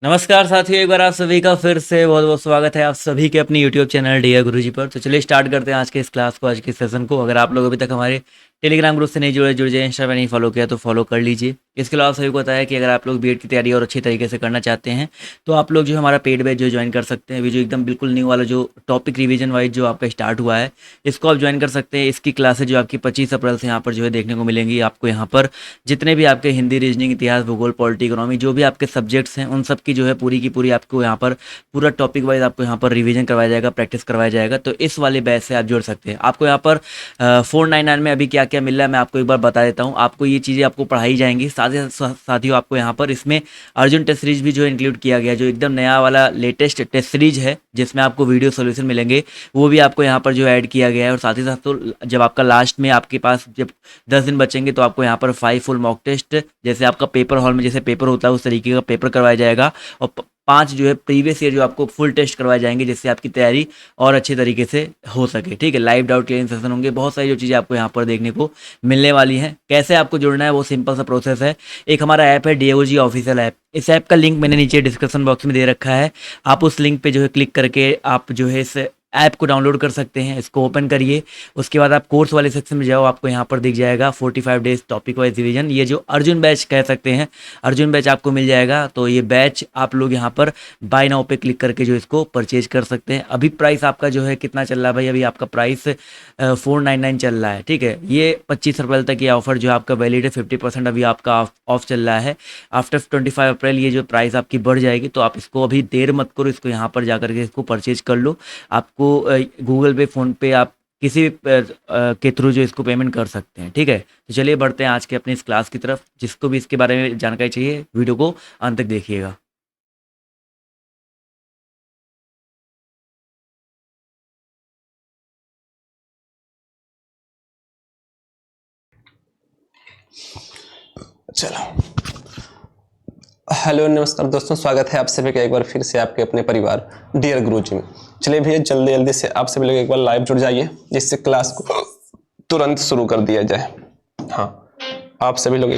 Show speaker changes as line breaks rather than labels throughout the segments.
नमस्कार साथियों, एक बार आप सभी का फिर से बहुत बहुत स्वागत है आप सभी के अपनी यूट्यूब चैनल डियर गुरुजी पर। तो चलिए स्टार्ट करते हैं आज के इस क्लास को, आज के सेशन को। अगर आप लोग अभी तक हमारे टेलीग्राम ग्रुप से नहीं जुड़ जाए, इंस्टा पर नहीं फॉलो किया तो फॉलो कर लीजिए। इसके अलावा सभी को बताया कि अगर आप लोग बीएड की तैयारी और अच्छी तरीके से करना चाहते हैं तो आप लोग जो हमारा पेड बैच जो ज्वाइन कर सकते हैं। अभी जो एकदम बिल्कुल न्यू वाला जो टॉपिक रिवीजन वाइज जो आपका स्टार्ट हुआ है, इसको आप ज्वाइन कर सकते हैं। इसकी क्लासेज जो आपकी 25 अप्रैल से यहाँ पर जो है देखने को मिलेंगी। आपको यहाँ पर जितने भी आपके हिंदी, रीजनिंग, इतिहास, भूगोल, पॉलिटी, इकोनॉमी जो भी आपके सब्जेक्ट्स हैं, उन सब की जो है पूरी की पूरी आपको यहाँ पर पूरा टॉपिक वाइज आपको यहाँ पर रिवीजन करवाया जाएगा, प्रैक्टिस करवाया जाएगा। तो इस वाले बैच से आप जुड़ सकते हैं। आपको यहाँ पर 499 में अभी क्या क्या मिल रहा है मैं आपको एक बार बता देता हूँ। आपको ये चीज़ें आपको पढ़ाई जाएंगी। साथियों आपको यहाँ पर इसमें अर्जुन टेस्ट सीरीज भी जो इंक्लूड किया गया है, जो एकदम नया वाला लेटेस्ट टेस्ट सीरीज है जिसमें आपको वीडियो सोल्यूशन मिलेंगे, वो भी आपको यहाँ पर जो ऐड किया गया है। और साथ ही साथ तो जब आपका लास्ट में आपके पास जब 10 दिन बचेंगे तो आपको यहाँ पर 5 फुल मॉक टेस्ट, जैसे आपका पेपर हॉल में जैसे पेपर होता है उस तरीके का पेपर करवाया जाएगा। और 5 जो है प्रीवियस ईयर जो आपको फुल टेस्ट करवाए जाएंगे, जिससे आपकी तैयारी और अच्छे तरीके से हो सके। ठीक है, लाइव डाउट क्लियरिंग सेशन होंगे। बहुत सारी जो चीज़ें आपको यहाँ पर देखने को मिलने वाली हैं। कैसे आपको जुड़ना है वो सिंपल सा प्रोसेस है। एक हमारा ऐप है डीओजी ऑफिशियल ऐप। इस ऐप का लिंक मैंने नीचे डिस्क्रिप्शन बॉक्स में दे रखा है। आप उस लिंक पे जो है क्लिक करके आप जो है इस ऐप को डाउनलोड कर सकते हैं। इसको ओपन करिए, उसके बाद आप कोर्स वाले सेक्शन में जाओ, आपको यहाँ पर दिख जाएगा 45 डेज टॉपिक वाइज रिवीजन। ये जो अर्जुन बैच कह सकते हैं, अर्जुन बैच आपको मिल जाएगा। तो ये बैच आप लोग यहाँ पर बाय नाउ पे क्लिक करके जो इसको परचेज कर सकते हैं। अभी प्राइस आपका जो है कितना चल रहा है भाई? अभी आपका प्राइस 499 चल रहा है। ठीक है, ये 25 अप्रैल तक ये ऑफर जो आपका वैलिड है। 50% अभी आपका ऑफ चल रहा है। आफ्टर 25 अप्रैल ये जो प्राइस आपकी बढ़ जाएगी, तो आप इसको अभी देर मत करो, इसको यहाँ पर जा करके इसको परचेज कर लो। आपको गूगल पे, फ़ोन पे, आप किसी भी के थ्रू जो इसको पेमेंट कर सकते हैं। ठीक है, तो चलिए बढ़ते हैं आज के अपनी इस क्लास की तरफ। जिसको भी इसके बारे में जानकारी चाहिए वीडियो को अंत तक देखिएगा।
चलो, हेलो नमस्कार दोस्तों, स्वागत है आप सभी का एक बार फिर से आपके अपने परिवार डियर गुरुजी में। चलिए भैया जल्दी जल्दी से आप सभी लोग एक बार लाइव जुड़ जाइए, जिससे क्लास को तुरंत शुरू कर दिया जाए। हाँ, आप सभी लोग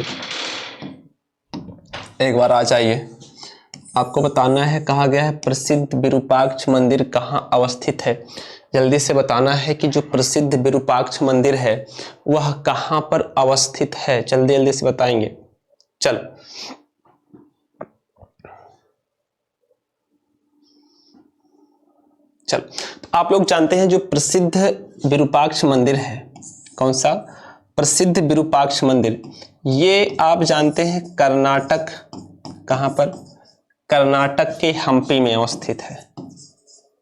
एक बार आ जाइए। आपको बताना है, कहा गया है प्रसिद्ध विरूपाक्ष मंदिर कहाँ अवस्थित है। जल्दी से बताना है कि जो प्रसिद्ध विरूपाक्ष मंदिर है वह कहाँ पर अवस्थित है। जल्दी जल्दी से बताएंगे। चलो, चलो, तो आप लोग जानते हैं जो प्रसिद्ध विरूपाक्ष मंदिर है, कौन सा प्रसिद्ध विरूपाक्ष मंदिर, ये आप जानते हैं कर्नाटक, कहां पर, कर्नाटक के हम्पी में अवस्थित है।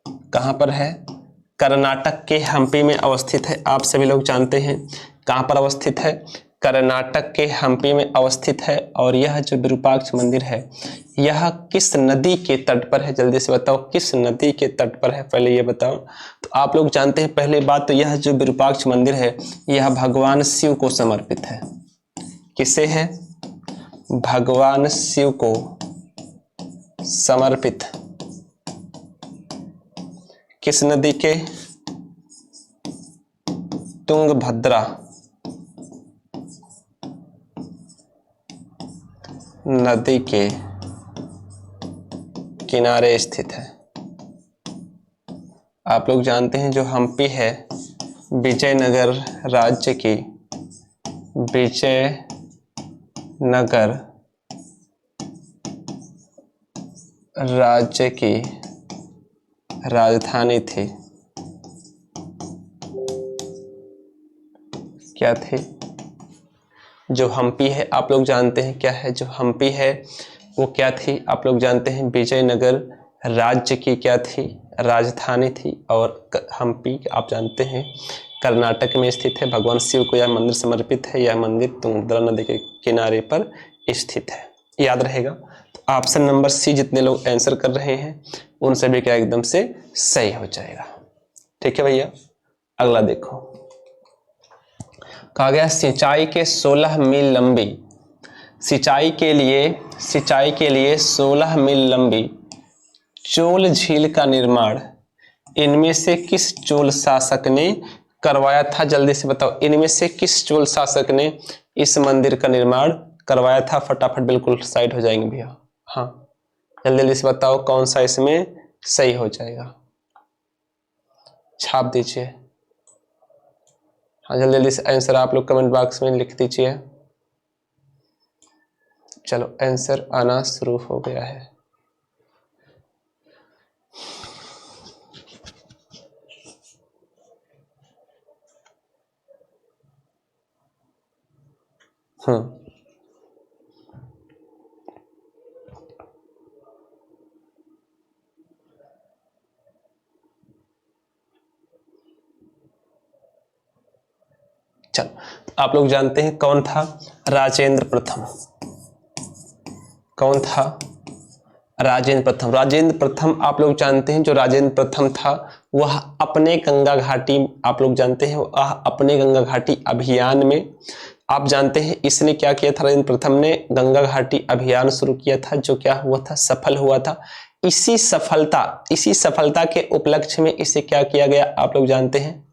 कहां पर है? कर्नाटक के हम्पी में अवस्थित है। आप सभी लोग जानते हैं कहां पर अवस्थित है, कर्नाटक के हम्पी में अवस्थित है। और यह जो विरूपाक्ष मंदिर है यह किस नदी के तट पर है? जल्दी से बताओ, किस नदी के तट पर है, पहले ये बताओ। तो आप लोग जानते हैं, पहले बात तो यह जो विरूपाक्ष मंदिर है यह भगवान शिव को समर्पित है। किसे है? भगवान शिव को समर्पित। किस नदी के? तुंगभद्रा नदी के किनारे स्थित है। आप लोग जानते हैं जो हम्पी है विजयनगर राज्य की, विजयनगर राज्य की राजधानी थी। क्या थी? जो हम्पी है आप लोग जानते हैं क्या है, जो हम्पी है वो क्या थी? आप लोग जानते हैं विजयनगर राज्य की क्या थी? राजधानी थी। और हम्पी आप जानते हैं कर्नाटक में स्थित है। भगवान शिव को यह मंदिर समर्पित है। यह मंदिर तुंगभद्रा नदी के किनारे पर स्थित है। याद रहेगा। तो ऑप्शन नंबर सी जितने लोग आंसर कर रहे हैं उन सभी का एकदम से सही हो जाएगा। ठीक है भैया, अगला देखो। कहा गया सिंचाई के 16 मील लंबी, सिंचाई के लिए 16 मील लंबी चोल झील का निर्माण इनमें से किस चोल शासक ने करवाया था? जल्दी से बताओ, इनमें से किस चोल शासक ने इस मंदिर का निर्माण करवाया था? फटाफट बिल्कुल साइड हो जाएंगे भैया। हाँ, जल्दी जल्दी से बताओ कौन सा इसमें सही हो जाएगा, छाप दीजिए। हाँ, जल्दी जल्दी से आंसर आप लोग कमेंट बॉक्स में लिख दीजिए। चलो आंसर आना शुरू हो गया है। चलो, तो आप लोग जानते हैं कौन था राजेंद्र प्रथम? कौन था राजेंद्र प्रथम? राजेंद्र प्रथम आप लोग जानते हैं, जो राजेंद्र प्रथम था वह अपने गंगा घाटी, आप लोग जानते हैं वह अपने गंगा घाटी अभियान में, आप जानते हैं इसने क्या किया था? राजेंद्र प्रथम ने गंगा घाटी अभियान शुरू किया था, जो क्या हुआ था? सफल हुआ था। इसी सफलता के उपलक्ष्य में इसे क्या किया गया आप लोग जानते हैं?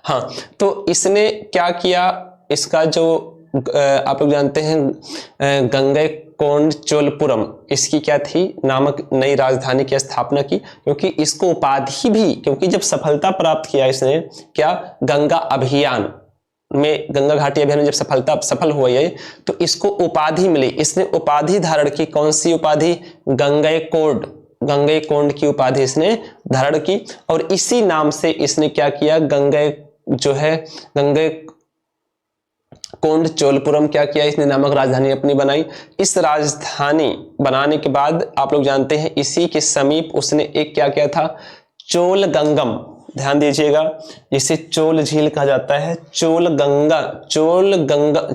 हाँ, तो इसने क्या किया? इसका जो आप लोग जानते हैं गंगैकोंडचोलपुरम, इसकी क्या थी नामक नई राजधानी की स्थापना की, क्योंकि इसको उपाधि भी, क्योंकि जब सफलता प्राप्त किया इसने क्या गंगा अभियान में, गंगा घाटी अभियान में जब सफल हुआ ये, तो इसको उपाधि मिली। इसने उपाधि धारण की, कौन सी उपाधि? गंगैकोंड की उपाधि इसने धारण की, और इसी नाम से इसने क्या किया? गंगैकोंडचोलपुरम क्या किया इसने? नामक राजधानी अपनी बनाई। इस राजधानी बनाने के बाद आप लोग जानते हैं इसी के समीप उसने एक क्या किया था? चोलगंगम, ध्यान दीजिएगा, जिसे चोल झील कहा जाता है,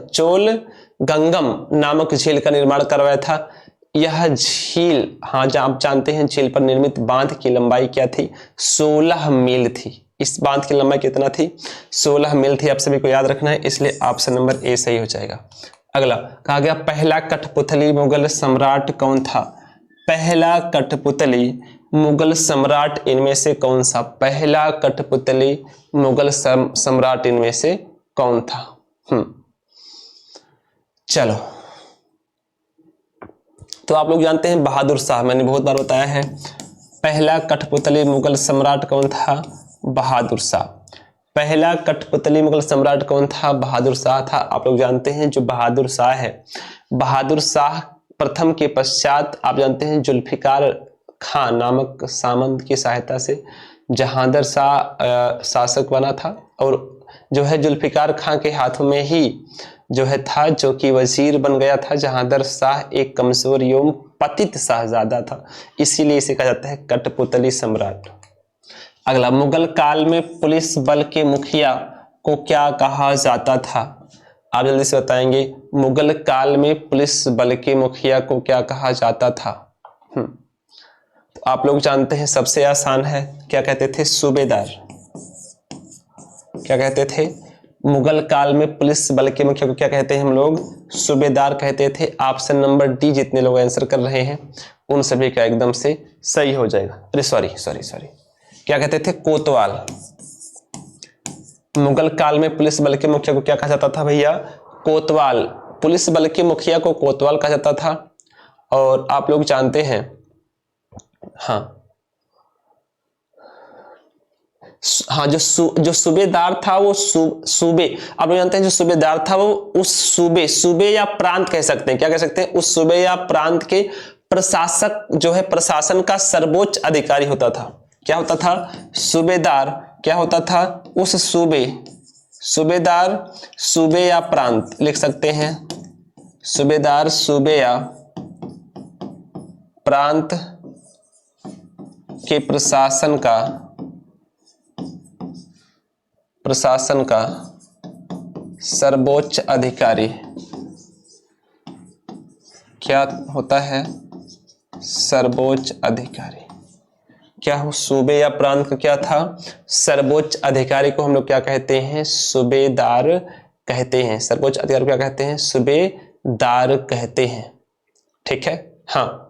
चोलगंगम नामक झील का निर्माण करवाया था। यह झील, हाँ, आप जानते हैं झील पर निर्मित बांध की लंबाई क्या थी? 16 मील थी। इस बांध की लंबाई कितना थी? 16 मील थी। आप सभी को याद रखना है, इसलिए ऑप्शन नंबर ए सही हो जाएगा। अगला कहा गया पहला कठपुतली मुगल सम्राट कौन था? पहला कठपुतली मुगल सम्राट इनमें से कौन सा? पहला कठपुतली मुगल सम्राट इनमें से कौन था? चलो, तो आप लोग जानते हैं बहादुर शाह, मैंने बहुत बार बताया है। पहला कठपुतली मुगल सम्राट कौन था? बहादुर शाह। पहला कठपुतली मुगल सम्राट कौन था? बहादुर शाह था। आप लोग जानते हैं जो बहादुर शाह है, बहादुर शाह प्रथम के पश्चात आप जानते हैं जुल्फिकार खान नामक सामंत की सहायता से जहांदर शाह शासक बना था, और जो है जुल्फिकार खान के हाथों में ही जो है था, जो कि वजीर बन गया था। जहांदर शाह एक कमजोर एवं पतित शाहजादा था, इसीलिए इसे कहा जाता है कठपुतली सम्राट। अगला, मुगल काल में पुलिस बल के मुखिया को क्या कहा जाता था? आप जल्दी से बताएंगे, मुगल काल में पुलिस बल के मुखिया को क्या कहा जाता था? तो आप लोग जानते हैं सबसे आसान है, क्या कहते थे? सूबेदार। क्या कहते थे? मुगल काल में पुलिस बल के मुखिया को क्या कहते हैं हम लोग? सूबेदार कहते थे। ऑप्शन नंबर डी जितने लोग आंसर कर रहे हैं उन सभी का एकदम से सही हो जाएगा। अरे सॉरी, क्या कहते थे? कोतवाल। मुगल काल में पुलिस बल के मुखिया को क्या कहा जाता था भैया? कोतवाल। पुलिस बल के मुखिया को कोतवाल कहा जाता था। और आप लोग जानते हैं, हाँ, जो सूबेदार था वो सूबे, आप लोग जानते हैं जो सूबेदार था वो उस सूबे या प्रांत कह सकते हैं, क्या कह सकते हैं? उस सूबे या प्रांत के प्रशासक जो है, प्रशासन का सर्वोच्च अधिकारी होता था। क्या होता था? सूबेदार क्या होता था? उस सूबेदार सूबे या प्रांत लिख सकते हैं, सूबेदार सूबे या प्रांत के प्रशासन का सर्वोच्च अधिकारी क्या होता है? सर्वोच्च अधिकारी। क्या हो? सूबे या प्रांत का क्या था? सर्वोच्च अधिकारी को हम लोग क्या कहते हैं? सूबेदार कहते हैं। सर्वोच्च अधिकारी को क्या कहते हैं? सूबेदार कहते हैं। ठीक है, हाँ।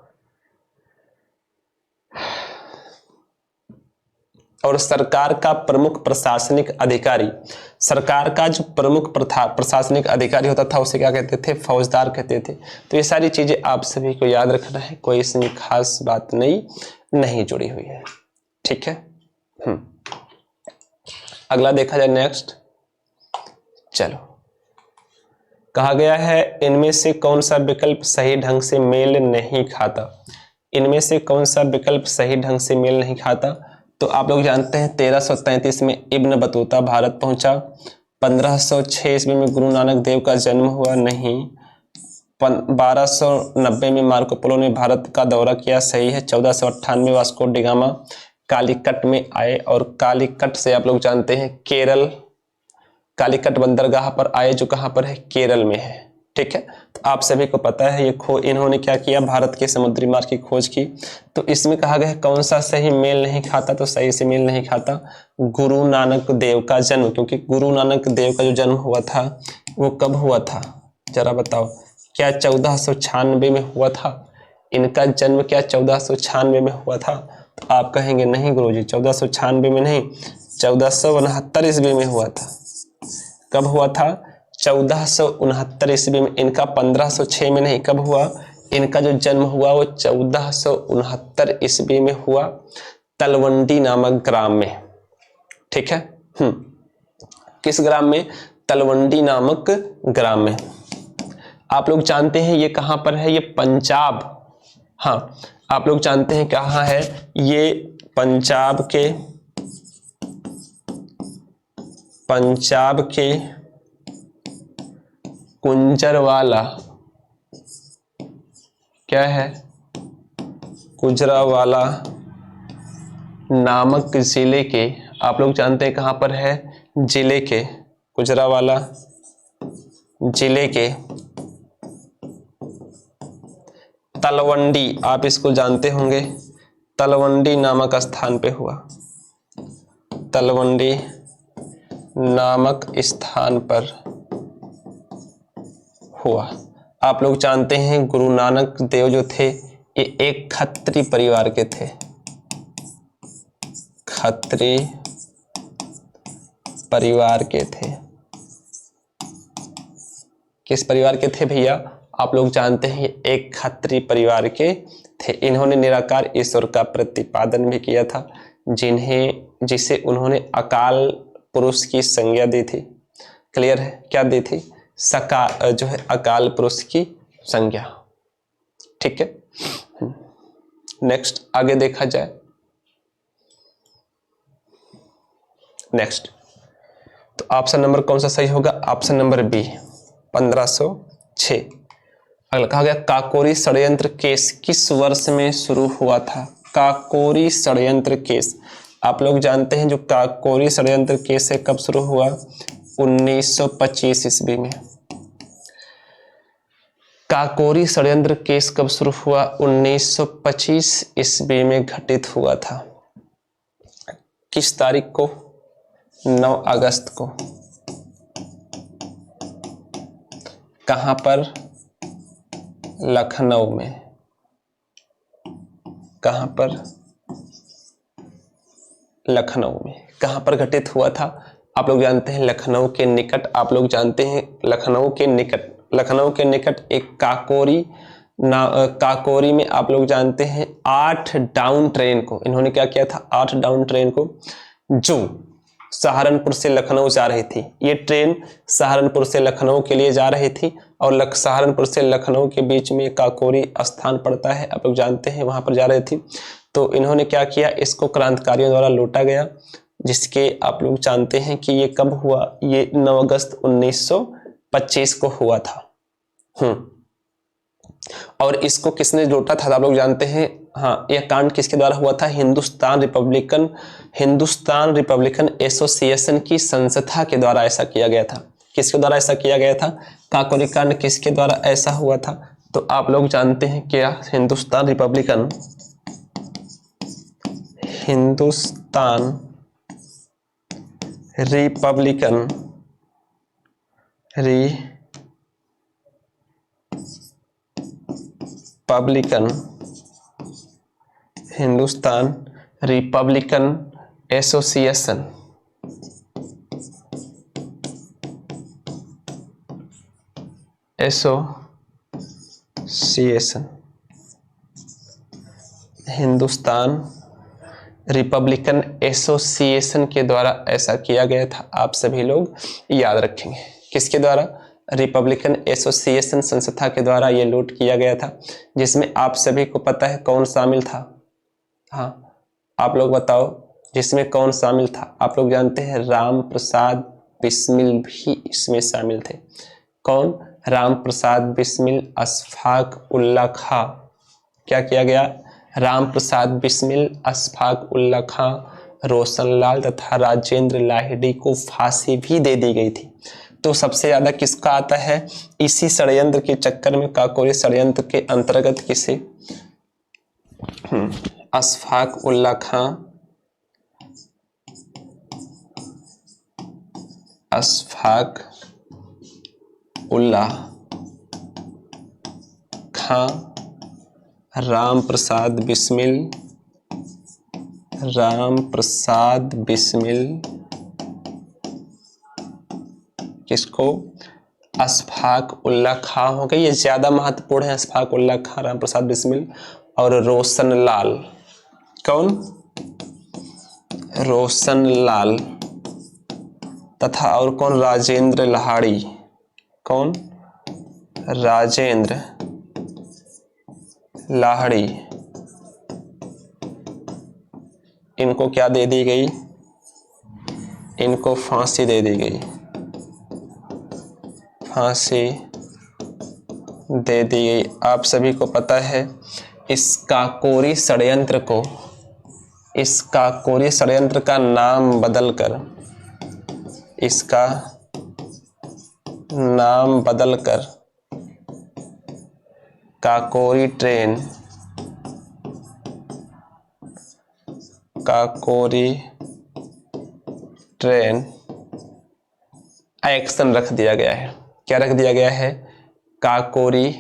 और सरकार का प्रमुख प्रशासनिक अधिकारी, सरकार का जो प्रमुख प्रशासनिक अधिकारी होता था उसे क्या कहते थे? फौजदार कहते थे। तो ये सारी चीजें आप सभी को याद रखना है, कोई इसमें खास बात नहीं जुड़ी हुई है, ठीक है। अगला देखा जाए, नेक्स्ट। चलो, कहा गया है इनमें से कौन सा विकल्प सही ढंग से मेल नहीं खाता? इनमें से कौन सा विकल्प सही ढंग से मेल नहीं खाता? तो आप लोग जानते हैं 1333 में इब्न बतूता भारत पहुंचा। 1506 ईस्वी में गुरु नानक देव का जन्म हुआ, नहीं। 1290 में मार्को पोलो ने भारत का दौरा किया, सही है। 1498 वास्को डिगामा कालीकट में आए, और कालीकट से आप लोग जानते हैं केरल, कालीकट बंदरगाह पर आए, जो कहां पर है? केरल में है, ठीक है। तो आप सभी को पता है ये इन्होंने क्या किया? भारत के समुद्री मार्ग की खोज की। तो इसमें कहा गया है कौन सा सही मेल नहीं खाता? तो सही से मेल नहीं खाता गुरु नानक देव का जन्म, क्योंकि गुरु नानक देव का जो जन्म हुआ था वो कब हुआ था? जरा बताओ, क्या 1496 में हुआ था? इनका जन्म क्या 1496 में हुआ था? तो आप कहेंगे नहीं गुरुजी, 1496 में नहीं, 1469 ईस्वी में हुआ था। कब हुआ था? 1469 ईस्वी में। इनका 1506 में नहीं, कब हुआ? इनका जो जन्म हुआ वो 1469 ईस्वी में हुआ, तलवंडी नामक ग्राम में, ठीक है। किस ग्राम में? तलवंडी नामक ग्राम में। आप लोग जानते हैं ये कहां पर है? ये पंजाब, हाँ, आप लोग जानते हैं कहां है ये? पंजाब के कुंजरवाला, क्या है? गुजरावाला नामक जिले के, आप लोग जानते हैं कहां पर है? जिले के, गुजरावाला जिले के तलवंडी, आप इसको जानते होंगे, तलवंडी नामक स्थान पे हुआ। तलवंडी नामक स्थान पर हुआ। आप लोग जानते हैं गुरु नानक देव जो थे ये एक खत्री परिवार के थे। खत्री परिवार के थे। किस परिवार के थे भैया? आप लोग जानते हैं एक खत्री परिवार के थे। इन्होंने निराकार ईश्वर का प्रतिपादन भी किया था, जिसे उन्होंने अकाल पुरुष की संज्ञा दी थी। क्लियर है? क्या दी थी? जो है अकाल पुरुष की संज्ञा, ठीक है। नेक्स्ट आगे देखा जाए। नेक्स्ट, तो ऑप्शन नंबर कौन सा सही होगा? Option number B, 1506। अगला कहा गया काकोरी षड्यंत्र केस किस वर्ष में शुरू हुआ था? काकोरी षड्यंत्र केस, आप लोग जानते हैं जो काकोरी षड्यंत्र केस है कब शुरू हुआ? 1925 ईस्वी में। काकोरी षड्यंत्र केस कब शुरू हुआ? 1925 ईस्वी में घटित हुआ था। किस तारीख को? 9 अगस्त को। कहां पर? लखनऊ में। कहां पर? लखनऊ में। कहां पर घटित हुआ था? आप लोग जानते हैं लखनऊ के निकट, आप लोग जानते हैं लखनऊ के निकट एक काकोरी में आप लोग जानते हैं 8 डाउन ट्रेन को इन्होंने क्या किया था? 8 डाउन ट्रेन को जो सहारनपुर से लखनऊ जा रही थी, ये ट्रेन सहारनपुर से लखनऊ के लिए जा रही थी, और सहारनपुर से लखनऊ के बीच में काकोरी स्थान पड़ता है, आप लोग जानते हैं, वहां पर जा रही थी। तो इन्होंने क्या किया? इसको क्रांतिकारियों द्वारा लूटा गया, जिसके आप लोग जानते हैं कि ये कब हुआ? ये 9 अगस्त 1925 को हुआ था। और इसको किसने लूटा था? आप लोग जानते हैं, हाँ, यह कांड किसके द्वारा हुआ था? हिंदुस्तान रिपब्लिकन एसोसिएशन की संस्था के द्वारा ऐसा किया गया था। किसके द्वारा ऐसा किया गया था? काकोरी कांड किसके द्वारा ऐसा हुआ था? तो आप लोग जानते हैं क्या? Hindustan Republican Hindustan Republican association, association, Hindustan Republican association के द्वारा ऐसा किया गया था। आप सभी लोग याद रखेंगे। किसके द्वारा? रिपब्लिकन एसोसिएशन संस्था के द्वारा ये लूट किया गया था, जिसमें आप सभी को पता है कौन शामिल था? हाँ, आप लोग बताओ, जिसमें कौन शामिल था? आप लोग जानते हैं राम प्रसाद बिस्मिल भी इसमें शामिल थे। कौन? राम प्रसाद बिस्मिल, अशफाक उल्ला खां। क्या किया गया? राम प्रसाद बिस्मिल, अशफाक उल्ला खां, रोशनलाल तथा राजेंद्र लाहिड़ी को फांसी भी दे दी गई थी। तो सबसे ज्यादा किसका आता है? इसी षड्यंत्र के चक्कर में, काकोरी षड्यंत्र के अंतर्गत किसे? अशफाक उल्ला खां, अशफाक उल्ला खां, राम प्रसाद बिस्मिल, राम प्रसाद बिस्मिल, किसको? अशफाक उल्ला खां हो गई। ये ज्यादा महत्वपूर्ण है, अशफाक उल्ला खां, राम प्रसाद बिस्मिल और रोशनलाल। कौन? रोशनलाल तथा और कौन? राजेंद्र लाहिड़ी। कौन? राजेंद्र लाहिड़ी। इनको क्या दे दी गई? इनको फांसी दे दी गई, फांसी दे दी गई। आप सभी को पता है इस काकोरी षड्यंत्र को, इस काकोरी षड्यंत्र का नाम बदलकर, इसका नाम बदलकर Kakori train, Kakori train action रख दिया गया है। क्या रख दिया गया है? काकोरी,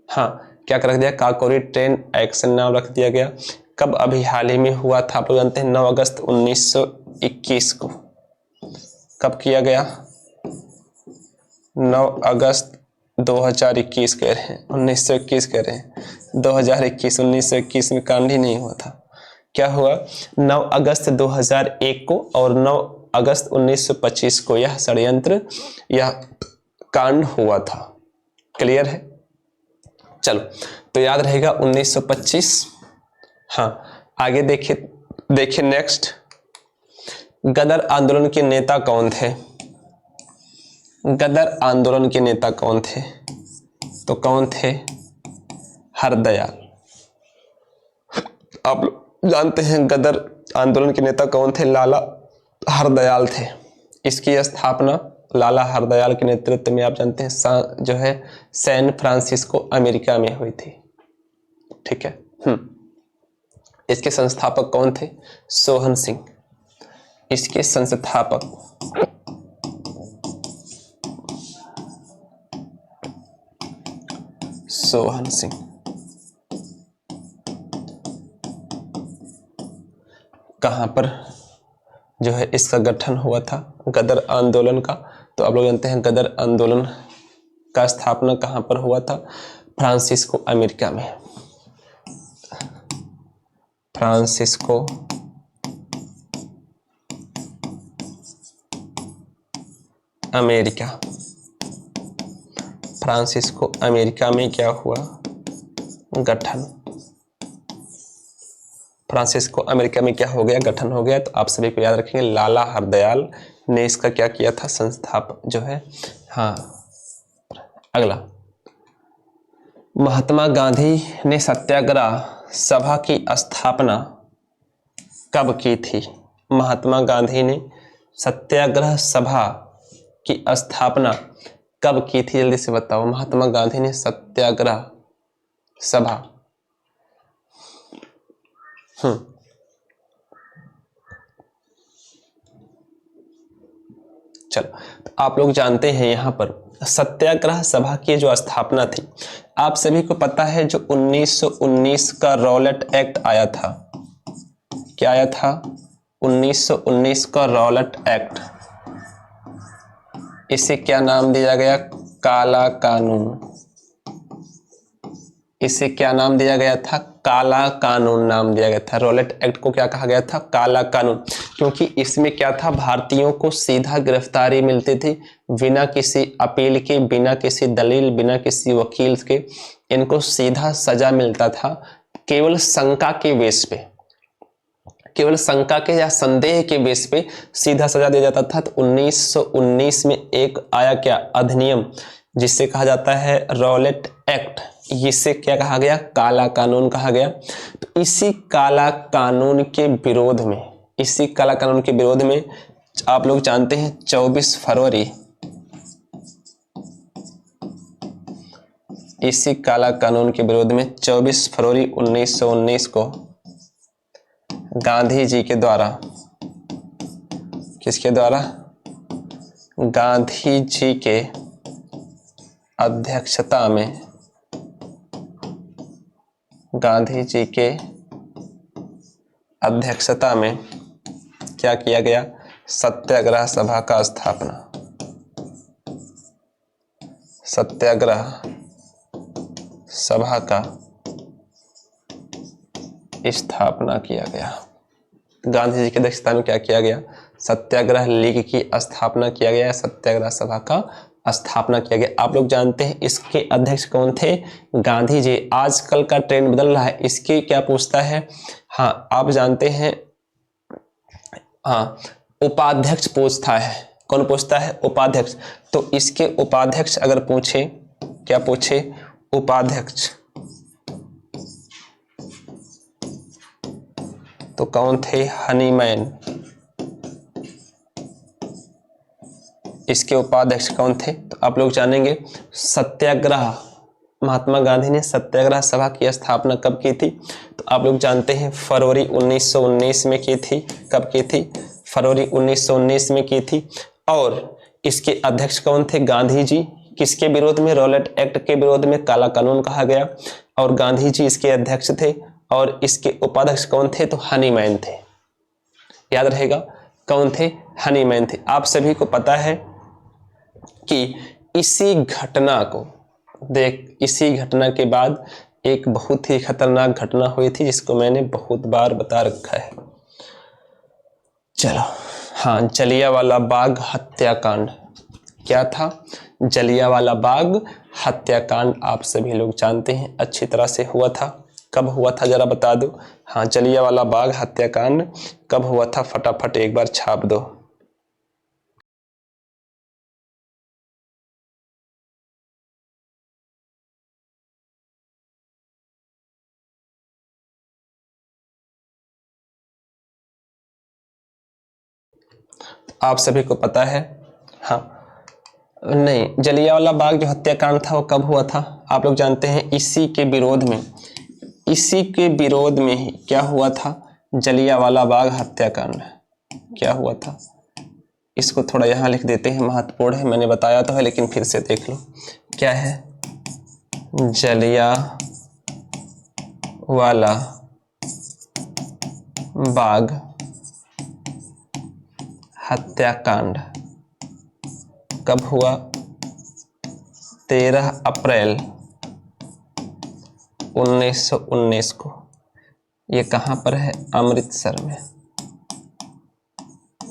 हाँ क्या रख दिया? काकोरी ट्रेन एक्शन नाम रख दिया गया। कब? अभी हाल ही में हुआ था, आप लोग जानते हैं 9 अगस्त 1921 को। कब किया गया? 9 अगस्त 2021 कह रहे हैं, 1921 कह रहे हैं, 2021, 1921 में कांड ही नहीं हुआ था। क्या हुआ? 9 अगस्त 2001 को और 9 अगस्त 1925 को यह षड्यंत्र, यह कांड हुआ था। क्लियर है? चलो, तो याद रहेगा 1925। हाँ, आगे देखिए नेक्स्ट। गदर आंदोलन के नेता कौन थे? गदर आंदोलन के नेता कौन थे? तो कौन थे? हरदयाल। आप लोग जानते हैं गदर आंदोलन के नेता कौन थे? लाला हरदयाल थे। इसकी स्थापना लाला हरदयाल के नेतृत्व में, आप जानते हैं, जो है सैन फ्रांसिस्को अमेरिका में हुई थी। ठीक है। इसके संस्थापक कौन थे? सोहन सिंह। इसके संस्थापक सोहन सिंह। कहां पर जो है इसका गठन हुआ था गदर आंदोलन का? तो आप लोग जानते हैं गदर आंदोलन का स्थापना कहां पर हुआ था? फ्रांसिस्को अमेरिका में। फ्रांसिस्को अमेरिका, फ्रांसिस्को अमेरिका में क्या हुआ? गठन। फ्रांसिस्को अमेरिका में क्या हो गया? गठन हो गया। तो आप सभी को याद रखेंगे लाला हरदयाल ने इसका क्या किया था? संस्थापक जो है। हाँ, अगला, महात्मा गांधी ने सत्याग्रह सभा की स्थापना कब की थी? महात्मा गांधी ने सत्याग्रह सभा की स्थापना कब की थी? जल्दी से बताओ। महात्मा गांधी ने सत्याग्रह सभा, चलो, आप लोग जानते हैं यहां पर सत्याग्रह सभा की जो स्थापना थी, आप सभी को पता है जो 1919 का रॉलेट एक्ट आया था। क्या आया था? 1919 का रॉलेट एक्ट, इसे क्या नाम दिया गया? काला कानून। इसे क्या नाम दिया गया था? काला कानून नाम दिया गया था। रॉलेट एक्ट को क्या कहा गया था? काला कानून। क्योंकि इसमें क्या था, भारतीयों को सीधा गिरफ्तारी मिलती थी, बिना किसी अपील के, बिना किसी दलील, बिना किसी वकील के इनको सीधा सजा मिलता था, केवल शंका के बेस पे, केवल शंका के या संदेह के बेस पे सीधा सजा दिया जाता था। तो 1919 में एक आया क्या अधिनियम, जिसे कहा जाता है रॉलेट एक्ट, इसे क्या कहा गया? काला कानून कहा गया। तो इसी काला कानून के विरोध में, इसी काला कानून के विरोध में आप लोग जानते हैं 24 फरवरी, इसी काला कानून के विरोध में 24 फरवरी 1919 को गांधी जी के द्वारा, किसके द्वारा? गांधी जी के अध्यक्षता में, गांधी जी के अध्यक्षता में क्या किया गया? सत्याग्रह सभा का स्थापना, सत्याग्रह सभा का स्थापना किया गया। गांधी जी की अध्यक्षता में क्या किया गया? सत्याग्रह लीग की स्थापना किया गया, सत्याग्रह सभा का स्थापना किया गया। आप लोग जानते हैं इसके अध्यक्ष कौन थे? गांधी जी। आजकल का ट्रेंड बदल रहा है, इसके क्या पूछता है? हाँ, आप जानते हैं, हाँ, उपाध्यक्ष पूछता है। कौन पूछता है? उपाध्यक्ष। तो इसके उपाध्यक्ष अगर पूछे, क्या पूछे? उपाध्यक्ष। तो कौन थे? हनीमैन। इसके उपाध्यक्ष कौन थे? तो आप लोग जानेंगे सत्याग्रह, महात्मा गांधी ने सत्याग्रह सभा की स्थापना कब की थी? तो आप लोग जानते हैं फरवरी 1919 में की थी। कब की थी? फरवरी 1919 में की थी। और इसके अध्यक्ष कौन थे? गांधी जी। किसके विरोध में? रॉलेट एक्ट के विरोध में, काला कानून कहा गया, और गांधी जी इसके अध्यक्ष थे। और इसके उपाध्यक्ष कौन थे? तो हनीमैन थे। याद रहेगा कौन थे? हनीमैन थे। आप सभी को पता है कि इसी घटना को इसी घटना के बाद एक बहुत ही खतरनाक घटना हुई थी, जिसको मैंने बहुत बार बता रखा है। चलो, हाँ, जलियांवाला बाग हत्याकांड। क्या था? जलियांवाला बाग हत्याकांड आप सभी लोग जानते हैं, अच्छी तरह से हुआ था। कब हुआ था जरा बता दो। हाँ, जलियांवाला बाग हत्याकांड कब हुआ था? फटाफट एक बार छाप दो। आप सभी को पता है? हाँ, नहीं, जलियांवाला बाग जो हत्याकांड था वो कब हुआ था? आप लोग जानते हैं इसी के विरोध में, इसी के विरोध में ही क्या हुआ था? जलियांवाला बाग हत्याकांड क्या हुआ था? इसको थोड़ा यहाँ लिख देते हैं, महत्वपूर्ण है, मैंने बताया तो है लेकिन फिर से देख लो। क्या है? जलियांवाला बाग हत्याकांड कब हुआ? 13 अप्रैल 1919 को। ये कहाँ पर है? अमृतसर में।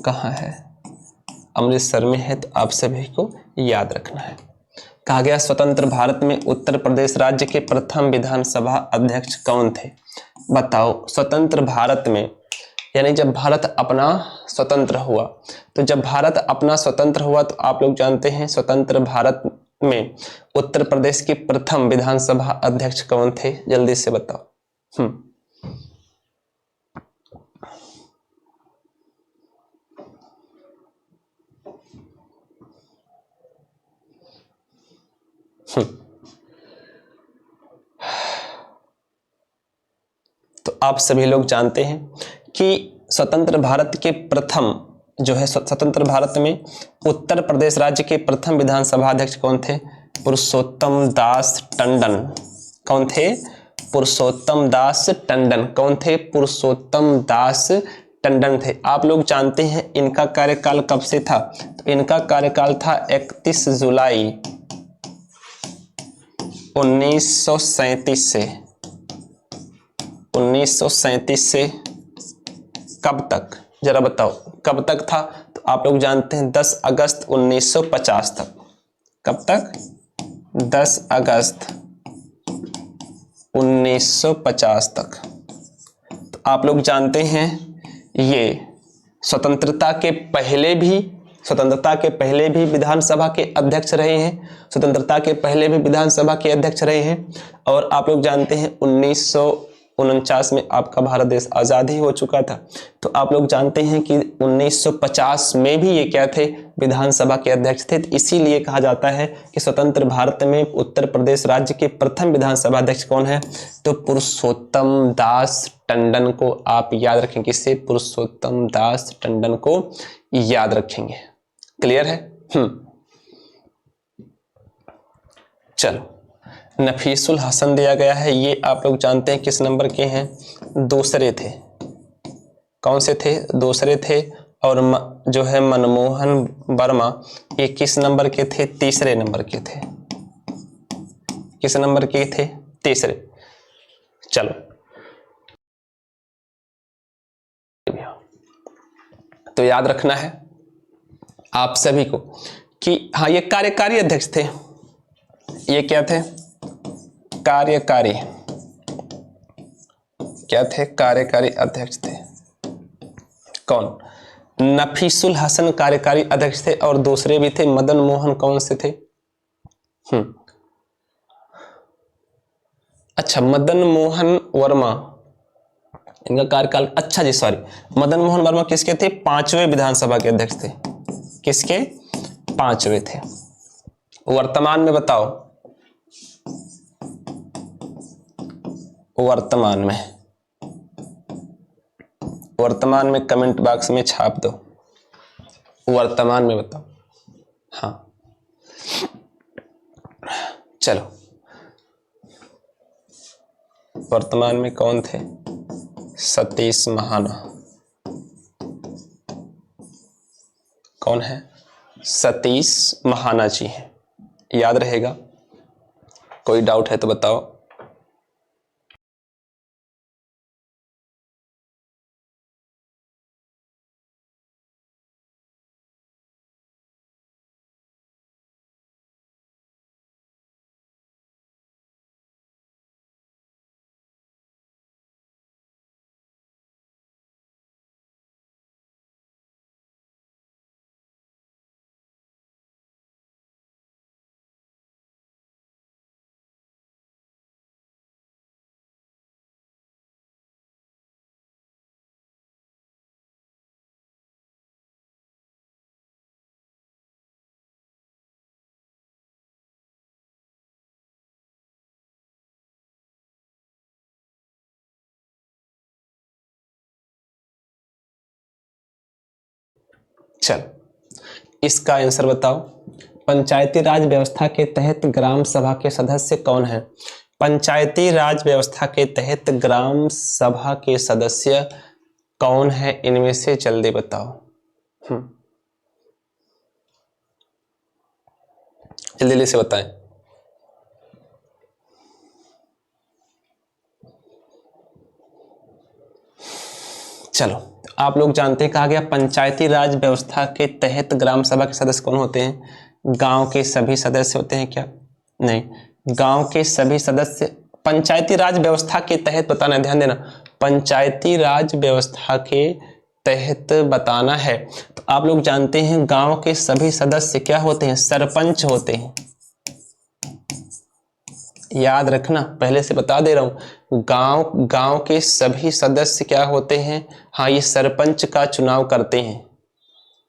कहाँ है? अमृतसर में है। तो आप सभी को याद रखना है। कहा गया स्वतंत्र भारत में उत्तर प्रदेश राज्य के प्रथम विधानसभा अध्यक्ष कौन थे? बताओ, स्वतंत्र भारत में, यानी जब भारत अपना स्वतंत्र हुआ, तो जब भारत अपना स्वतंत्र हुआ तो आप लोग जानते हैं स्वतंत्र भारत में उत्तर प्रदेश के प्रथम विधानसभा अध्यक्ष कौन थे? जल्दी से बताओ। तो आप सभी लोग जानते हैं कि स्वतंत्र भारत के प्रथम जो है, स्वतंत्र भारत में उत्तर प्रदेश राज्य के प्रथम विधानसभा अध्यक्ष कौन थे? पुरुषोत्तम दास टंडन। कौन थे? पुरुषोत्तम दास टंडन। कौन थे? पुरुषोत्तम दास टंडन थे। आप लोग जानते हैं इनका कार्यकाल कब से था? तो इनका कार्यकाल था 31 जुलाई 1937 से। 1937 से कब तक, जरा बताओ कब तक था? तो आप लोग जानते हैं 10 अगस्त 1950 तक। कब तक? 10 अगस्त 1950 तक। तो आप लोग जानते हैं ये स्वतंत्रता के पहले भी विधानसभा के अध्यक्ष रहे हैं। स्वतंत्रता के पहले भी विधानसभा के अध्यक्ष रहे हैं। और आप लोग जानते हैं 1949 में आपका भारत देश आज़ाद ही हो चुका था। तो आप लोग जानते हैं कि 1950 में भी ये क्या थे? विधानसभा के अध्यक्ष थे। तो इसीलिए कहा जाता है कि स्वतंत्र भारत में उत्तर प्रदेश राज्य के प्रथम विधानसभा अध्यक्ष कौन है? तो पुरुषोत्तम दास टंडन को आप याद रखेंगे। किससे? पुरुषोत्तम दास टंडन को याद रखेंगे। क्लियर है? चलो, नफीसुल हसन दिया गया है। ये आप लोग जानते हैं किस नंबर के हैं? दूसरे थे। कौन से थे? दूसरे थे। और जो है मनमोहन वर्मा, ये किस नंबर के थे? तीसरे नंबर के थे। किस नंबर के थे? तीसरे। चलो, तो याद रखना है आप सभी को कि हाँ, ये कार्यकारी अध्यक्ष थे। ये क्या थे? कार्यकारी। क्या थे? कार्यकारी अध्यक्ष थे। कौन? नफीसुल हसन कार्यकारी अध्यक्ष थे। और दूसरे भी थे मदन मोहन। कौन से थे? अच्छा, मदन मोहन वर्मा, इनका कार्यकाल, अच्छा जी सॉरी, मदन मोहन वर्मा किसके थे? 5वें विधानसभा के अध्यक्ष थे। किसके? 5वें थे। वर्तमान में बताओ, वर्तमान में कमेंट बॉक्स में छाप दो, वर्तमान में बताओ। हाँ, चलो, वर्तमान में कौन थे? सतीश महाना। कौन है? सतीश महाना जी हैं। याद रहेगा? कोई डाउट है तो बताओ। चल, इसका आंसर बताओ। पंचायती राज व्यवस्था के तहत ग्राम सभा के सदस्य कौन है? पंचायती राज व्यवस्था के तहत ग्राम सभा के सदस्य कौन है? इनमें से जल्दी बताओ। जल्दी जल्दी से बताएं। चलो, आप लोग जानते हैं, कहा गया पंचायती राज व्यवस्था के तहत ग्राम सभा के सदस्य कौन होते हैं? गांव के सभी सदस्य होते हैं क्या? नहीं, गांव के सभी सदस्य। पंचायती राज व्यवस्था के तहत बताना, ध्यान देना, पंचायती राज व्यवस्था के तहत बताना है। तो आप लोग जानते हैं गांव के सभी सदस्य क्या होते हैं? सरपंच होते हैं। याद रखना, पहले से बता दे रहा हूं, गांव के सभी सदस्य क्या होते हैं? हाँ, ये सरपंच का चुनाव करते हैं।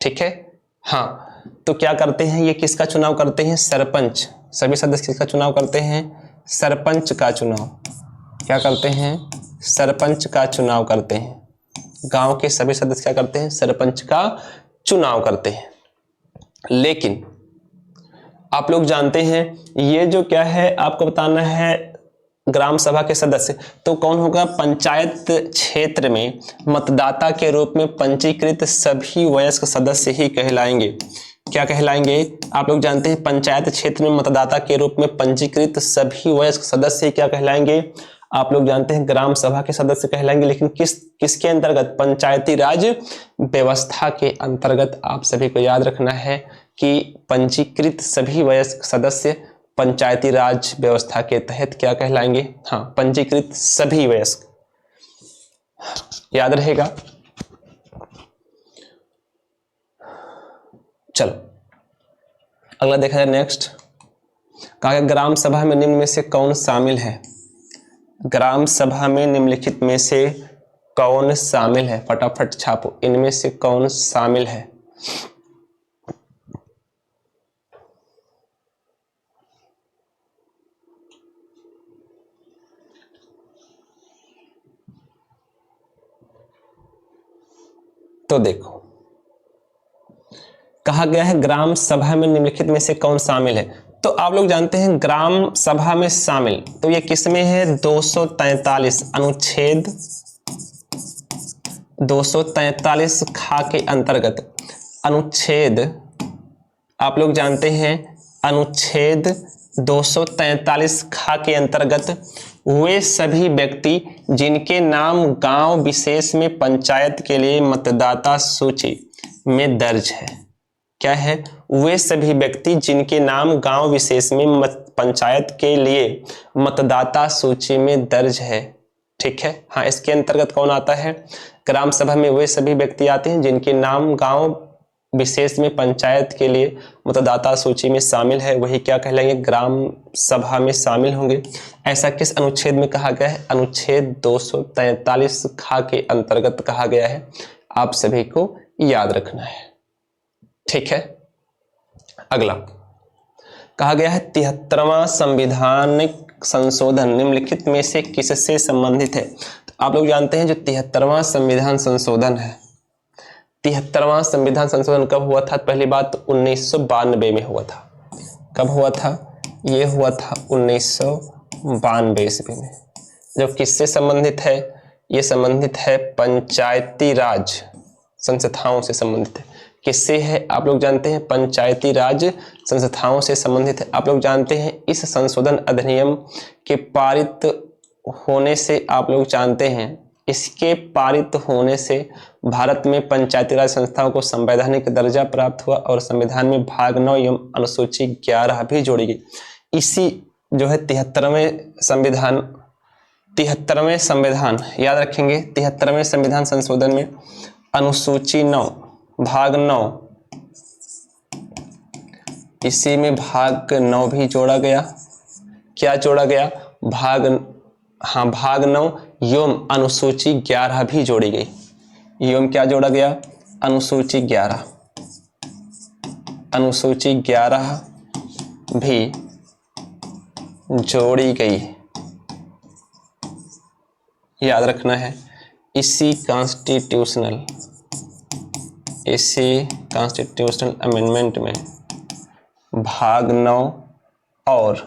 ठीक है? हाँ, तो क्या करते हैं? ये किसका चुनाव करते हैं? सरपंच। सभी सदस्य किसका चुनाव करते हैं? सरपंच का चुनाव। क्या करते हैं? सरपंच का चुनाव करते हैं। गांव के सभी सदस्य क्या करते हैं? सरपंच का चुनाव करते हैं। लेकिन आप लोग जानते हैं ये जो क्या है, आपको बताना है ग्राम सभा के सदस्य, तो कौन होगा? पंचायत क्षेत्र में मतदाता के रूप में पंजीकृत सभी वयस्क सदस्य ही कहलाएंगे। क्या कहलाएंगे? आप लोग जानते हैं पंचायत क्षेत्र में मतदाता के रूप में पंजीकृत सभी वयस्क सदस्य क्या कहलाएंगे? आप लोग जानते हैं ग्राम सभा के सदस्य कहलाएंगे, लेकिन किसके अंतर्गत? पंचायती राज व्यवस्था के अंतर्गत। आप सभी को याद रखना है कि पंजीकृत सभी वयस्क सदस्य पंचायती राज व्यवस्था के तहत क्या कहलाएंगे? हाँ, पंजीकृत सभी वयस्क, याद रहेगा। चलो अगला देखा जाए। नेक्स्ट कहा गया ग्राम सभा में निम्न में से कौन शामिल है? ग्राम सभा में निम्नलिखित में से कौन शामिल है? फटाफट छापो, इनमें से कौन शामिल है? तो देखो, कहा गया है ग्राम सभा में निम्नलिखित में से कौन शामिल है। तो आप लोग जानते हैं ग्राम सभा में शामिल, तो ये किस में है? 243 अनुच्छेद 243 खा के अंतर्गत। अनुच्छेद, आप लोग जानते हैं अनुच्छेद 243 खा के अंतर्गत वे सभी व्यक्ति जिनके नाम गांव विशेष में पंचायत के लिए मतदाता सूची में दर्ज है। क्या है? वे सभी व्यक्ति जिनके नाम गांव विशेष में पंचायत के लिए मतदाता सूची में दर्ज है। ठीक है, हाँ, इसके अंतर्गत कौन आता है? ग्राम सभा में वे सभी व्यक्ति आते हैं जिनके नाम गांव विशेष में पंचायत के लिए मतदाता सूची में शामिल है, वही क्या कहलाएंगे? ग्राम सभा में शामिल होंगे। ऐसा किस अनुच्छेद में कहा गया है? अनुच्छेद 243 खा के अंतर्गत कहा गया है। आप सभी को याद रखना है। ठीक है, अगला कहा गया है 73वां संविधानिक संशोधन निम्नलिखित में से किससे संबंधित है? तो आप लोग जानते हैं जो 73वां संविधान संशोधन है, 73वां संविधान संशोधन कब हुआ था? पहली बात 1992 में हुआ था। कब हुआ था? ये हुआ था 1992 ईस्वी में। जो किससे संबंधित है? ये संबंधित है पंचायती राज संस्थाओं से संबंधित है। किससे है? आप लोग जानते हैं पंचायती राज संस्थाओं से संबंधित है। आप लोग जानते हैं इस संशोधन अधिनियम के पारित होने से, आप लोग जानते हैं इसके पारित होने से भारत में पंचायती राज संस्थाओं को संवैधानिक दर्जा प्राप्त हुआ और संविधान में भाग 9 एवं अनुसूची 11 भी जोड़ी गई। इसी जो है 73वें संविधान याद रखेंगे, 73वें संविधान संशोधन में अनुसूची 9 भाग 9, इसी में भाग 9 भी जोड़ा गया। क्या जोड़ा गया? भाग 9 एवं अनुसूची 11 भी जोड़ी गई। एवं क्या जोड़ा गया? अनुसूची 11, अनुसूची 11 भी जोड़ी गई। याद रखना है, इसी कॉन्स्टिट्यूशनल अमेंडमेंट में भाग 9 और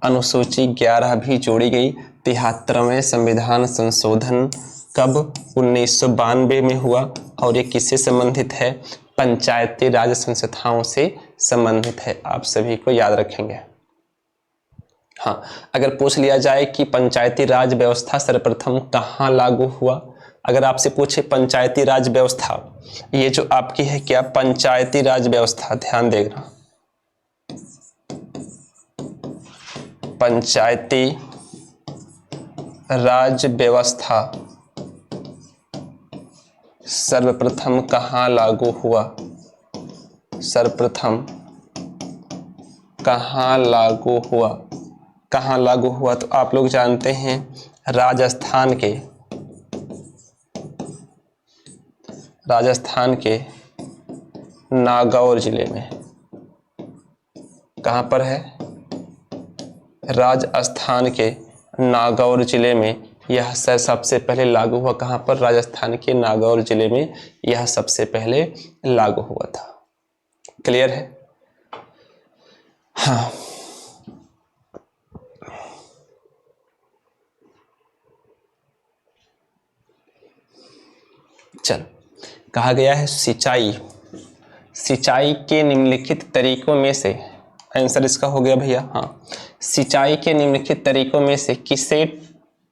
अनुसूची 11 भी जोड़ी गई। 73वें संविधान संशोधन कब? 1992 में हुआ और ये किससे संबंधित है? पंचायती राज संस्थाओं से संबंधित है। आप सभी को याद रखेंगे। हाँ, अगर पूछ लिया जाए कि पंचायती राज व्यवस्था सर्वप्रथम कहाँ लागू हुआ, अगर आपसे पूछे पंचायती राज व्यवस्था, ये जो आपकी है क्या? पंचायती राज व्यवस्था, ध्यान देना, पंचायती राज व्यवस्था सर्वप्रथम कहाँ लागू हुआ? सर्वप्रथम कहाँ लागू हुआ? कहाँ लागू हुआ? तो आप लोग जानते हैं राजस्थान के नागौर जिले में। कहाँ पर है? राजस्थान के नागौर जिले में यह सबसे पहले लागू हुआ। कहाँ पर? राजस्थान के नागौर जिले में यह सबसे पहले लागू हुआ था। क्लियर है? हाँ, चल, कहा गया है सिंचाई, सिंचाई के निम्नलिखित तरीकों में से, आंसर इसका हो गया भैया हाँ, सिंचाई के निम्नलिखित तरीकों में से किसे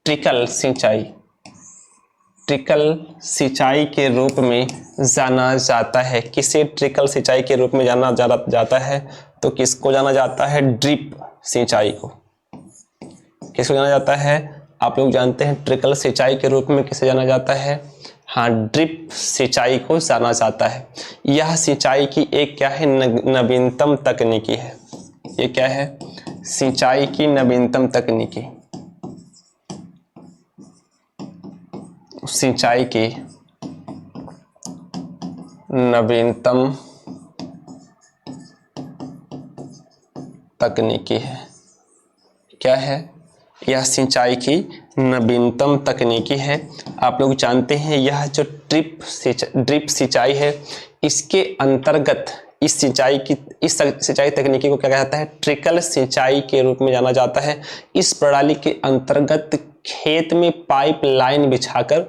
ट्रिकल सिंचाई, ट्रिकल सिंचाई के रूप में जाना जाता है? किसे ट्रिकल सिंचाई के रूप में जाना जाता है? तो किसको जाना जाता है? ड्रिप सिंचाई को। किसको जाना जाता है? आप लोग जानते हैं ट्रिकल सिंचाई के रूप में किसे जाना जाता है? हाँ, ड्रिप सिंचाई को जाना जाता है। यह सिंचाई की एक क्या है? नवीनतम तकनीकी है। ये क्या है? सिंचाई की नवीनतम तकनीकी, सिंचाई की नवीनतम तकनीकी है। क्या है? यह सिंचाई की नवीनतम तकनीकी है। आप लोग जानते हैं यह जो ड्रिप सिंचाई है, इसके अंतर्गत इस सिंचाई तकनीकी को क्या कहा जाता है? ट्रिकल सिंचाई के रूप में जाना जाता है। इस प्रणाली के अंतर्गत खेत में पाइपलाइन बिछाकर,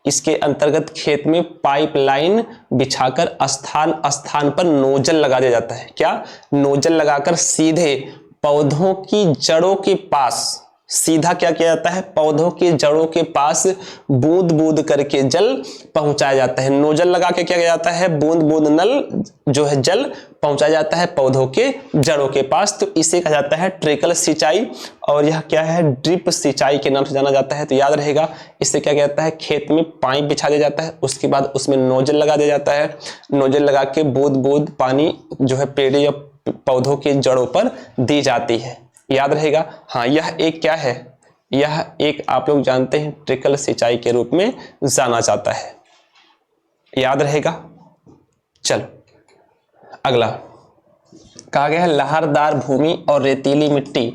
इसके अंतर्गत खेत में पाइपलाइन बिछाकर स्थान स्थान पर नोजल लगा दिया जाता है। क्या? नोजल लगाकर सीधे पौधों की जड़ों के पास, सीधा क्या किया जाता है? पौधों की जड़ों के पास बूंद बूंद करके जल पहुंचाया जाता है। नोजल लगा के क्या किया जाता है? बूंद बूंद नल जो है जल पहुंचाया जाता है पौधों के जड़ों के पास। तो इसे कहा जाता है ट्रिकल सिंचाई, और यह क्या है? ड्रिप सिंचाई के नाम से जाना जाता है। तो याद रहेगा, इससे क्या कहता है? खेत में पाइप बिछा दिया जाता है, उसके बाद उसमें नोजल लगा दिया जाता है। नोजल लगा के बूंद बूंद पानी जो है पेड़ या पौधों की जड़ों पर दी जाती है। याद रहेगा। हाँ, यह एक क्या है? यह एक आप लोग जानते हैं ट्रिकल सिंचाई के रूप में जाना जाता है। याद रहेगा। चलो अगला, कहा गया है लहरदार भूमि और रेतीली मिट्टी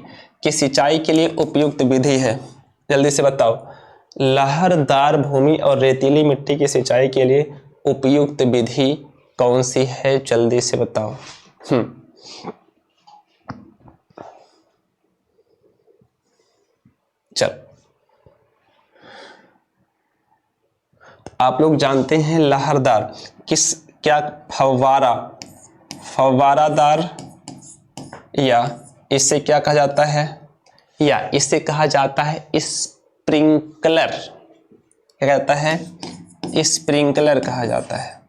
की सिंचाई के लिए उपयुक्त विधि है। जल्दी से बताओ, लहरदार भूमि और रेतीली मिट्टी की सिंचाई के लिए उपयुक्त विधि कौन सी है? जल्दी से बताओ। चल, आप लोग जानते हैं लहरदार किस, क्या फव्वारादार, या इसे क्या कहा जाता है? या इसे कहा जाता है स्प्रिंकलर। क्या कहता है? स्प्रिंकलर कहा जाता है।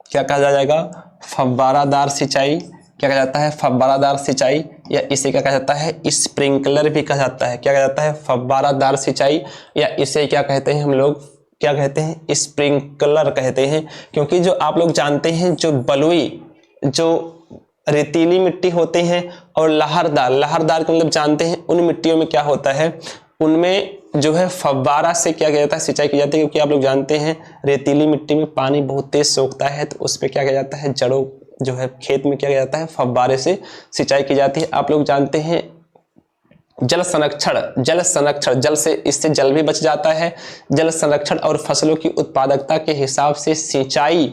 क्या कहा जाएगा? फव्वारादार सिंचाई। क्या कहा जाता है? फव्वारादार सिंचाई, या इसे क्या कहा जाता है? स्प्रिंकलर भी कहा जाता है। क्या कहा जाता है? फव्वारादार सिंचाई, या इसे क्या कहते हैं हम लोग? क्या कहते हैं? स्प्रिंकलर कहते हैं। क्योंकि जो आप लोग जानते हैं जो बलुई, जो रेतीली मिट्टी होते हैं और लहरदार का मतलब जानते हैं, उन मिट्टियों में क्या होता है? उनमें जो है फव्वारा से क्या किया जाता है? सिंचाई की जाती है। क्योंकि आप लोग जानते हैं रेतीली मिट्टी में पानी बहुत तेज सोखता है, तो उस पर क्या किया जाता है? जड़ों जो है खेत में क्या किया जाता है? फव्वारे से सिंचाई की जाती है। आप लोग जानते हैं जल संरक्षण, जल से, इससे जल भी बच जाता है। जल संरक्षण और फसलों की उत्पादकता के हिसाब से सिंचाई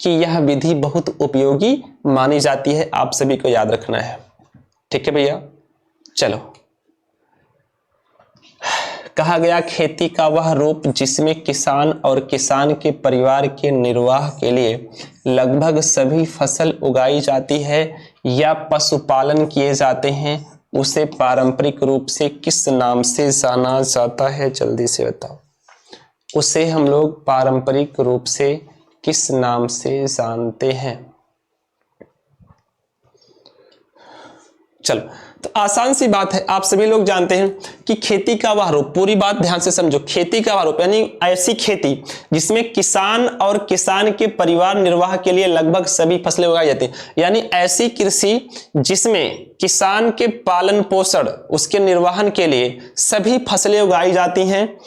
की यह विधि बहुत उपयोगी मानी जाती है। आप सभी को याद रखना है। ठीक है भैया। चलो, कहा गया खेती का वह रूप जिसमें किसान और किसान के परिवार के निर्वाह के लिए लगभग सभी फसल उगाई जाती है या पशुपालन किए जाते हैं, उसे पारंपरिक रूप से किस नाम से जाना जाता है? जल्दी से बताओ। उसे हम लोग पारंपरिक रूप से किस नाम से जानते हैं? चलो, तो आसान सी बात है, आप सभी लोग जानते हैं कि खेती का वह रूप, पूरी बात ध्यान से समझो, खेती का वह रूप यानी ऐसी खेती जिसमें किसान और किसान के परिवार निर्वाह के लिए लगभग सभी फसलें उगाई जाती हैं। यानी ऐसी कृषि जिसमें किसान के पालन पोषण, उसके निर्वहन के लिए सभी फसलें उगाई जाती हैं,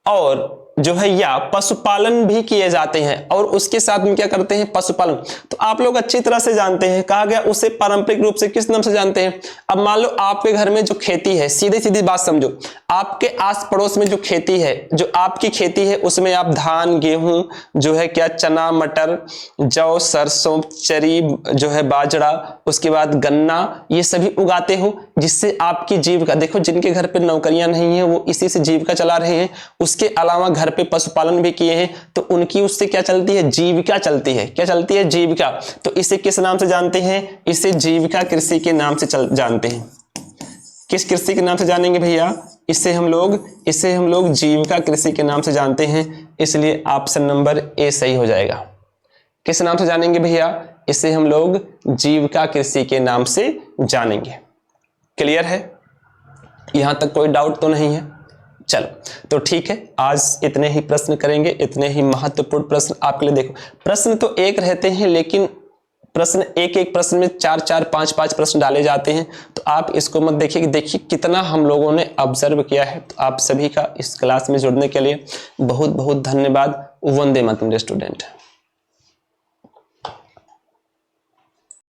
और जो है या पशुपालन भी किए जाते हैं, और उसके साथ में क्या करते हैं? पशुपालन। तो आप लोग अच्छी तरह से जानते हैं, कहा गया उसे पारंपरिक रूप से किस नाम से जानते हैं? अब मान लो आपके घर में जो खेती है, सीधी सीधी बात समझो, आपके आस पड़ोस में जो खेती है, जो आपकी खेती है, उसमें आप धान, गेहूं, जो है क्या चना, मटर, जौ, सरसों, चरी, जो है बाजरा, उसके बाद गन्ना, ये सभी उगाते हो, जिससे आपकी जीविका, देखो जिनके घर पे नौकरियां नहीं है वो इसी से जीविका चला रहे हैं। उसके अलावा घर घर पे पशुपालन भी किए हैं तो उनकी उससे क्या चलती है, जीविका चलती है। क्या चलती है, जीविका। तो इसे किस नाम से जानते हैं, इसे जीविका कृषि के नाम से जानते हैं। किस कृषि के नाम से जानेंगे भैया, इसे हम लोग जीविका कृषि के नाम से जानते हैं, इसलिए ऑप्शन नंबर ए सही हो जाएगा। किस नाम से जानेंगे भैया, इसे हम लोग जीविका कृषि के नाम से जानेंगे। क्लियर है, यहां तक कोई डाउट तो नहीं है। चलो तो ठीक है, आज इतने ही प्रश्न करेंगे, इतने ही महत्वपूर्ण प्रश्न आपके लिए। देखो प्रश्न तो एक रहते हैं, लेकिन प्रश्न एक प्रश्न में 4-4, 5-5 प्रश्न डाले जाते हैं। तो आप इसको मत देखिए कि देखिए कितना हम लोगों ने ऑब्जर्व किया है। तो आप सभी का इस क्लास में जुड़ने के लिए बहुत बहुत धन्यवाद। वंदे मातरम स्टूडेंट।